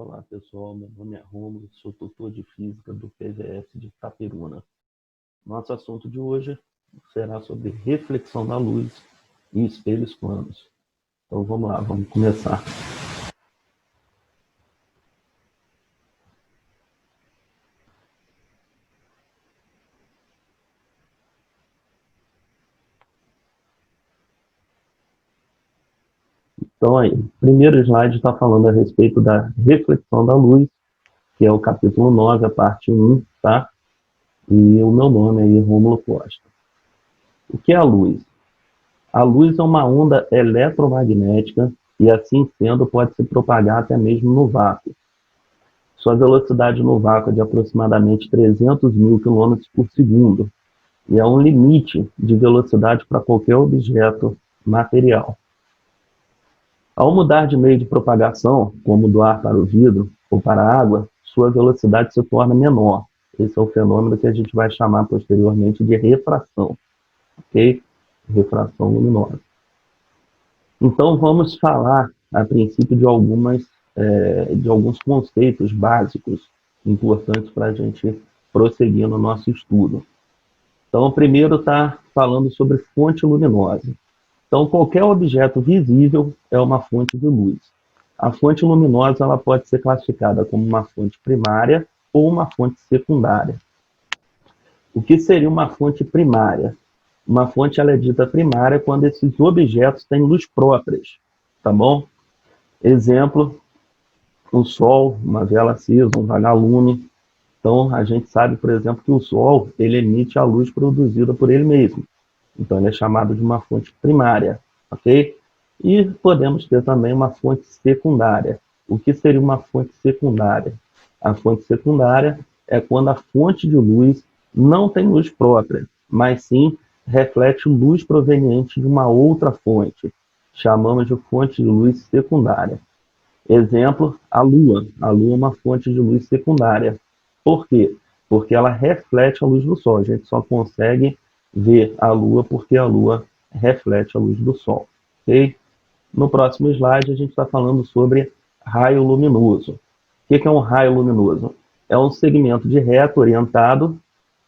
Olá pessoal, meu nome é Rômulo, sou tutor de Física do PVF de Itaperuna. Nosso assunto de hoje será sobre reflexão da luz e espelhos planos. Então vamos lá, vamos começar. Então aí, o primeiro slide está falando a respeito da reflexão da luz, que é o capítulo 9, a parte 1, tá? E o meu nome é Rômulo Costa. O que é a luz? A luz é uma onda eletromagnética e, assim sendo, pode se propagar até mesmo no vácuo. Sua velocidade no vácuo é de aproximadamente 300 mil km por segundo e é um limite de velocidade para qualquer objeto material. Ao mudar de meio de propagação, como do ar para o vidro ou para a água, sua velocidade se torna menor. Esse é o fenômeno que a gente vai chamar posteriormente de refração, ok? Refração luminosa. Então vamos falar, a princípio, de alguns conceitos básicos importantes para a gente prosseguir no nosso estudo. Então, primeiro está falando sobre fonte luminosa. Então, qualquer objeto visível é uma fonte de luz. A fonte luminosa ela pode ser classificada como uma fonte primária ou uma fonte secundária. O que seria uma fonte primária? Uma fonte ela é dita primária quando esses objetos têm luz próprias, tá bom? Exemplo, o Sol, uma vela acesa, um vagalume. Então, a gente sabe, por exemplo, que o Sol ele emite a luz produzida por ele mesmo. Então, ele é chamado de uma fonte primária, ok? E podemos ter também uma fonte secundária. O que seria uma fonte secundária? A fonte secundária é quando a fonte de luz não tem luz própria, mas sim reflete luz proveniente de uma outra fonte. Chamamos de fonte de luz secundária. Exemplo, a Lua. A Lua é uma fonte de luz secundária. Por quê? Porque ela reflete a luz do Sol. A gente só consegue ver a Lua porque a Lua reflete a luz do Sol. Okay? No próximo slide, a gente está falando sobre raio luminoso. O que é um raio luminoso? É um segmento de reto orientado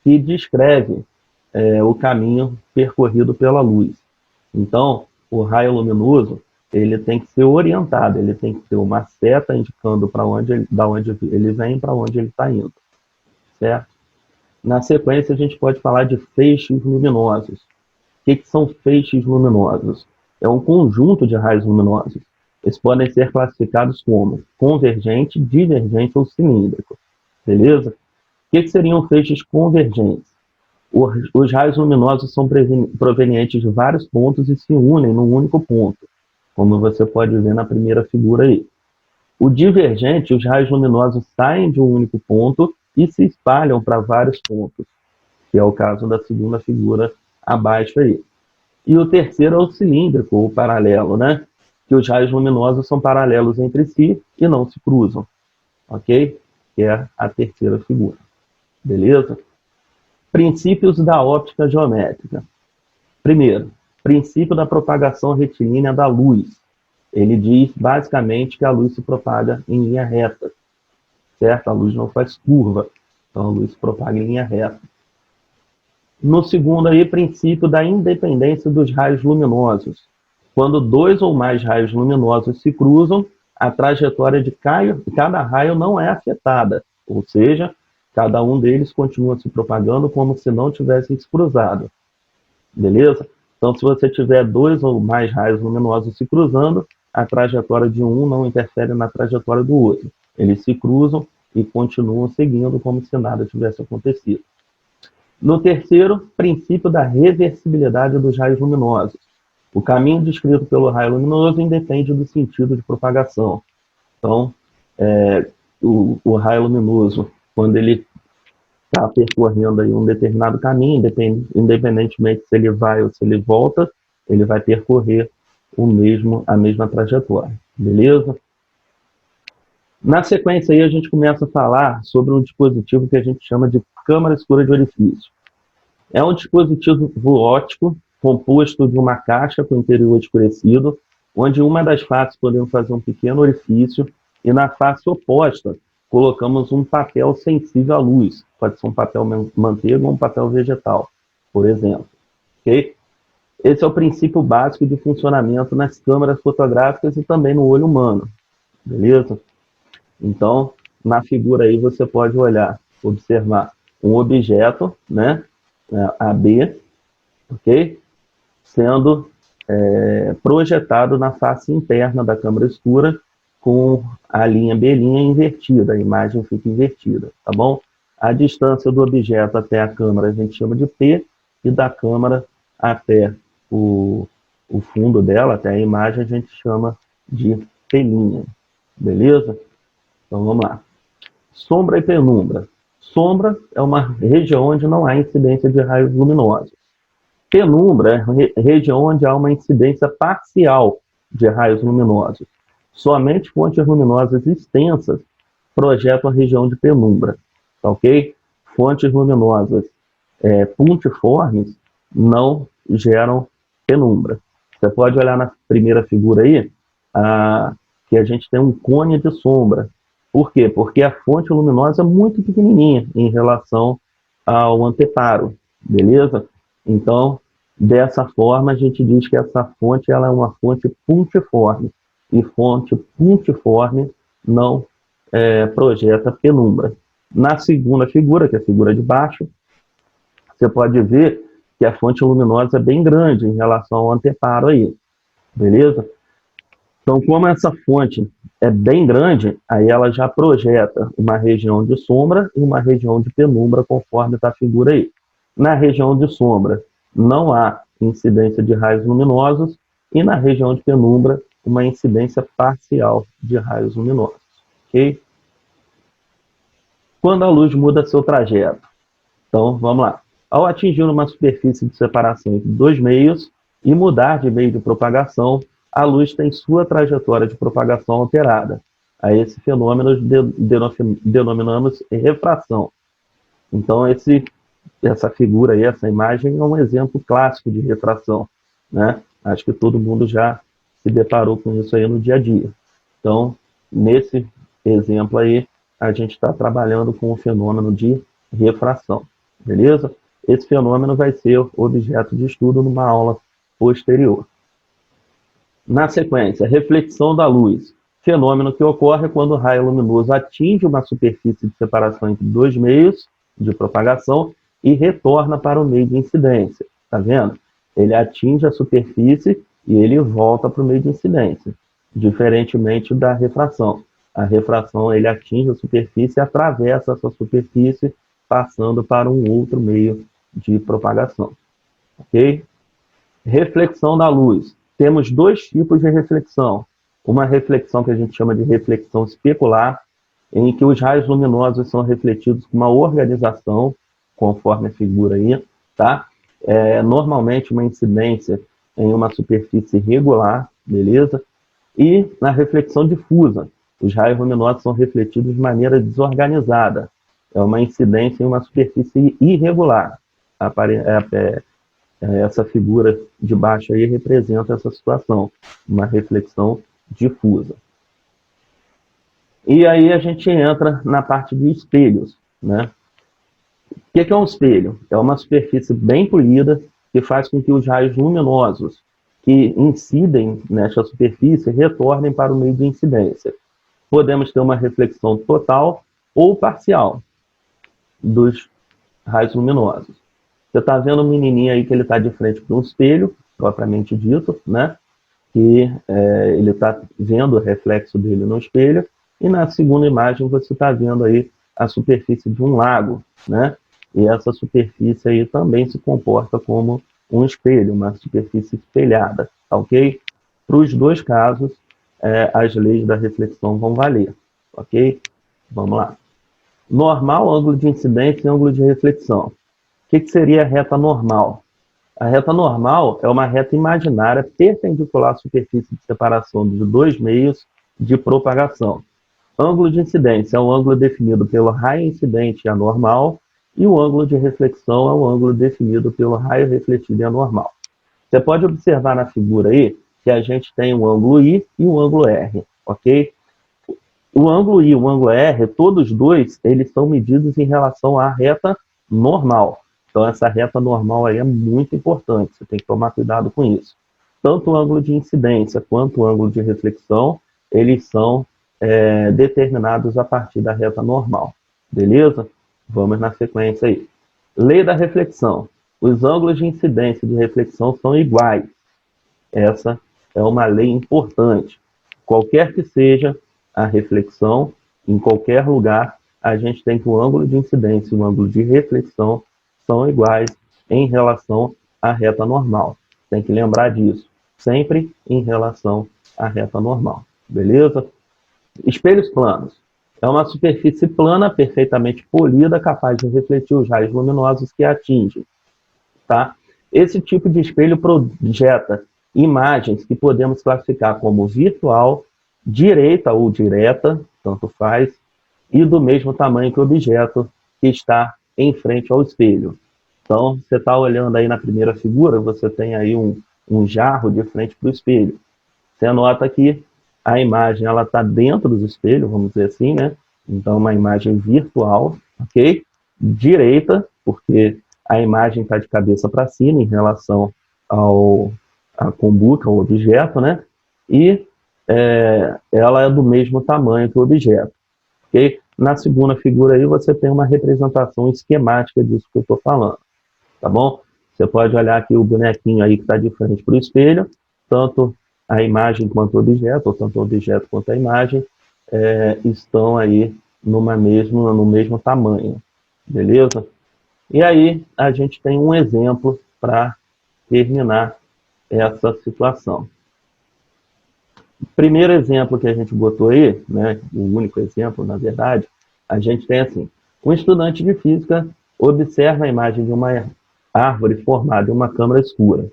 que descreve o caminho percorrido pela luz. Então, o raio luminoso ele tem que ser orientado, ele tem que ter uma seta indicando da onde ele vem para onde ele está indo. Certo? Na sequência, a gente pode falar de feixes luminosos. O que são feixes luminosos? É um conjunto de raios luminosos. Eles podem ser classificados como convergente, divergente ou cilíndrico. Beleza? O que seriam feixes convergentes? Os raios luminosos são provenientes de vários pontos e se unem num único ponto, como você pode ver na primeira figura aí. O divergente, os raios luminosos saem de um único ponto e se espalham para vários pontos, que é o caso da segunda figura abaixo aí. E o terceiro é o cilíndrico, ou paralelo, né? Que os raios luminosos são paralelos entre si e não se cruzam, ok? Que é a terceira figura, beleza? Princípios da óptica geométrica. Primeiro, princípio da propagação retilínea da luz. Ele diz, basicamente, que a luz se propaga em linha reta, certo? A luz não faz curva, então a luz se propaga em linha reta. No segundo aí, princípio da independência dos raios luminosos. Quando dois ou mais raios luminosos se cruzam, a trajetória de cada raio não é afetada, ou seja, cada um deles continua se propagando como se não tivessem se cruzado. Beleza? Então, se você tiver dois ou mais raios luminosos se cruzando, a trajetória de um não interfere na trajetória do outro. Eles se cruzam e continuam seguindo como se nada tivesse acontecido. No terceiro, princípio da reversibilidade dos raios luminosos. O caminho descrito pelo raio luminoso independe do sentido de propagação. Então, o raio luminoso, quando ele está percorrendo aí um determinado caminho, independentemente se ele vai ou se ele volta, ele vai percorrer a mesma trajetória. Beleza? Na sequência aí a gente começa a falar sobre um dispositivo que a gente chama de câmara escura de orifício. É um dispositivo óptico composto de uma caixa com o interior escurecido, onde uma das faces podemos fazer um pequeno orifício e na face oposta colocamos um papel sensível à luz. Pode ser um papel manteiga ou um papel vegetal, por exemplo. Okay? Esse é o princípio básico de funcionamento nas câmeras fotográficas e também no olho humano. Beleza? Então, na figura aí você pode olhar, observar um objeto, né, AB, ok? Sendo projetado na face interna da câmera escura com a linha B' invertida, a imagem fica invertida, tá bom? A distância do objeto até a câmera a gente chama de P, e da câmera até o fundo dela, até a imagem, a gente chama de P', beleza? Então vamos lá. Sombra e penumbra. Sombra é uma região onde não há incidência de raios luminosos. Penumbra é região onde há uma incidência parcial de raios luminosos. Somente fontes luminosas extensas projetam a região de penumbra, tá ok? Fontes luminosas puntiformes não geram penumbra. Você pode olhar na primeira figura aí, que a gente tem um cone de sombra. Por quê? Porque a fonte luminosa é muito pequenininha em relação ao anteparo, beleza? Então, dessa forma, a gente diz que essa fonte ela é uma fonte puntiforme. E fonte puntiforme não projeta penumbra. Na segunda figura, que é a figura de baixo, você pode ver que a fonte luminosa é bem grande em relação ao anteparo aí, beleza? Então, como essa fonte é bem grande, aí ela já projeta uma região de sombra e uma região de penumbra, conforme está a figura aí. Na região de sombra, não há incidência de raios luminosos, e na região de penumbra, uma incidência parcial de raios luminosos. Ok? Quando a luz muda seu trajeto. Então, vamos lá. Ao atingir uma superfície de separação entre dois meios e mudar de meio de propagação, a luz tem sua trajetória de propagação alterada. A esse fenômeno denominamos refração. Então, essa figura aí, essa imagem é um exemplo clássico de refração, né? Acho que todo mundo já se deparou com isso aí no dia a dia. Então, nesse exemplo aí, a gente está trabalhando com o fenômeno de refração, beleza? Esse fenômeno vai ser objeto de estudo numa aula posterior. Na sequência, reflexão da luz. Fenômeno que ocorre quando o raio luminoso atinge uma superfície de separação entre dois meios de propagação e retorna para o meio de incidência. Tá vendo? Ele atinge a superfície e ele volta para o meio de incidência, diferentemente da refração. A refração, ele atinge a superfície e atravessa essa superfície, passando para um outro meio de propagação. Ok? Reflexão da luz. Temos dois tipos de reflexão. Uma reflexão que a gente chama de reflexão especular, em que os raios luminosos são refletidos com uma organização, conforme a figura aí, tá? Normalmente uma incidência em uma superfície regular, beleza? E na reflexão difusa, os raios luminosos são refletidos de maneira desorganizada. É uma incidência em uma superfície irregular. Essa figura de baixo aí representa essa situação, uma reflexão difusa. E aí a gente entra na parte de espelhos, né? O que é um espelho? É uma superfície bem polida que faz com que os raios luminosos que incidem nesta superfície retornem para o meio de incidência. Podemos ter uma reflexão total ou parcial dos raios luminosos. Você está vendo um menininho aí que ele está de frente para um espelho, propriamente dito, né? Que ele está vendo o reflexo dele no espelho, e na segunda imagem você está vendo aí a superfície de um lago, né? E essa superfície aí também se comporta como um espelho, uma superfície espelhada, tá ok? Para os dois casos, as leis da reflexão vão valer, ok? Vamos lá. Normal, ângulo de incidência e ângulo de reflexão. O que seria a reta normal? A reta normal é uma reta imaginária perpendicular à superfície de separação de dois meios de propagação. Ângulo de incidência é um ângulo definido pelo raio incidente e anormal, e o ângulo de reflexão é um ângulo definido pelo raio refletido e anormal. Você pode observar na figura aí que a gente tem um ângulo I e um ângulo R, ok? O ângulo I e o ângulo R, todos dois, eles são medidos em relação à reta normal. Então, essa reta normal aí é muito importante, você tem que tomar cuidado com isso. Tanto o ângulo de incidência quanto o ângulo de reflexão, eles são determinados a partir da reta normal. Beleza? Vamos na sequência aí. Lei da reflexão. Os ângulos de incidência e de reflexão são iguais. Essa é uma lei importante. Qualquer que seja a reflexão, em qualquer lugar, a gente tem que o ângulo de incidência e o ângulo de reflexão são iguais em relação à reta normal. Tem que lembrar disso. Sempre em relação à reta normal. Beleza? Espelhos planos. É uma superfície plana, perfeitamente polida, capaz de refletir os raios luminosos que a atingem. Tá? Esse tipo de espelho projeta imagens que podemos classificar como virtual, direita ou direta, tanto faz, e do mesmo tamanho que o objeto que está em frente ao espelho. Então, você está olhando aí na primeira figura, você tem aí um jarro de frente para o espelho. Você nota que a imagem está dentro do espelho, vamos dizer assim, né? Então, uma imagem virtual, ok? Direita, porque a imagem está de cabeça para cima em relação à cumbuca, ao objeto, né? E ela é do mesmo tamanho que o objeto, ok? Na segunda figura aí você tem uma representação esquemática disso que eu estou falando, tá bom? Você pode olhar aqui o bonequinho aí que está de frente para o espelho, tanto a imagem quanto o objeto, ou tanto o objeto quanto a imagem, estão aí no mesmo tamanho, beleza? E aí a gente tem um exemplo para terminar essa situação. O primeiro exemplo que a gente botou aí, né, o único exemplo, na verdade, a gente tem assim, um estudante de física observa a imagem de uma árvore formada em uma câmara escura.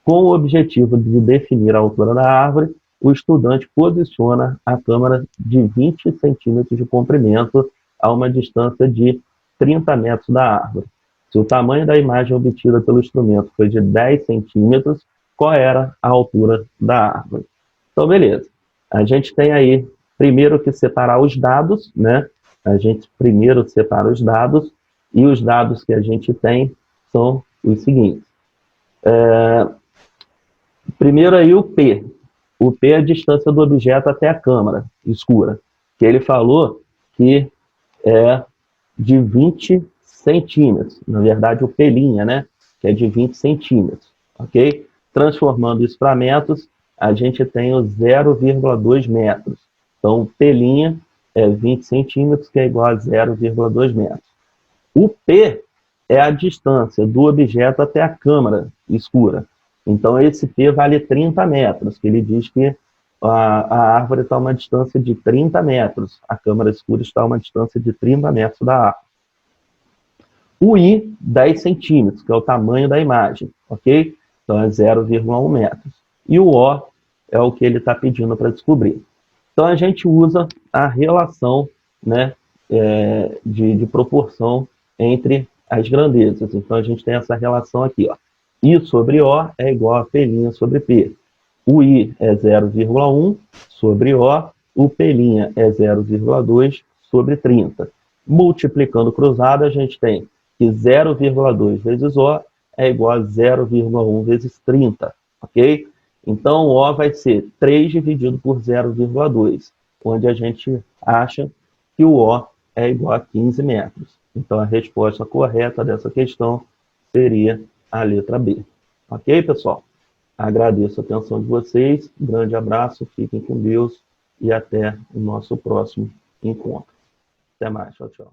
Com o objetivo de definir a altura da árvore, o estudante posiciona a câmara de 20 centímetros de comprimento a uma distância de 30 metros da árvore. Se o tamanho da imagem obtida pelo instrumento foi de 10 centímetros, qual era a altura da árvore? Então, beleza. A gente tem aí, primeiro que separar os dados, né? A gente primeiro separa os dados, e os dados que a gente tem são os seguintes. Primeiro aí o P. O P é a distância do objeto até a câmara escura, que ele falou que é de 20 centímetros. Na verdade, o P', né? Que é de 20 centímetros, ok? Transformando isso para metros, a gente tem o 0,2 metros. Então, o P' é 20 centímetros, que é igual a 0,2 metros. O P é a distância do objeto até a câmara escura. Então, esse P vale 30 metros, que ele diz que a árvore está a uma distância de 30 metros, a câmara escura está a uma distância de 30 metros da árvore. O I, 10 centímetros, que é o tamanho da imagem, ok? Então, é 0,1 metros. E o O é o que ele está pedindo para descobrir. Então, a gente usa a relação, né, de proporção entre as grandezas. Então, a gente tem essa relação aqui, ó. I sobre O é igual a P' sobre P. O I é 0,1 sobre o P' é 0,2 sobre 30. Multiplicando cruzado, a gente tem que 0,2 vezes O é igual a 0,1 vezes 30, ok? Então, O vai ser 3 dividido por 0,2, onde a gente acha que o O é igual a 15 metros. Então, a resposta correta dessa questão seria a letra B. Ok, pessoal? Agradeço a atenção de vocês, grande abraço, fiquem com Deus e até o nosso próximo encontro. Até mais, tchau, tchau.